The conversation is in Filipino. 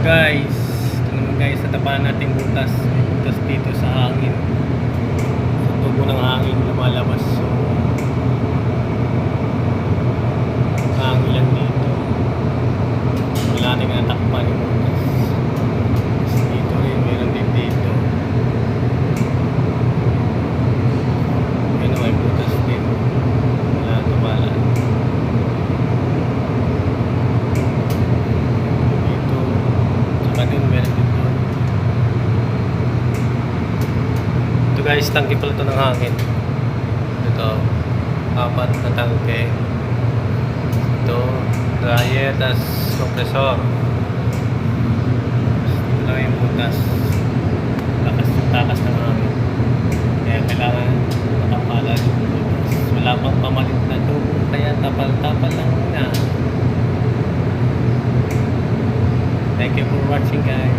Guys, ito naman guys, sa tapahan nating butas. May butas dito sa hangin. Sa tubo ng hangin lumalabas. So, hangin lang dito. Wala nating natakpan yung butas. Tapos dito rin, meron din dito. Ayun, may butas din. Wala tumalan. Din meron din doon. Ito guys, tangke pala ito ng hangin. Ito, 4 na tangke. Ito, dryer, tas compressor. Ito lang yung butas. Takas ng hangin. Kaya kailangan makapala yung butas. Wala pang pamalit na tubo, kaya tapal-tapal lang na. Thank you for watching guys.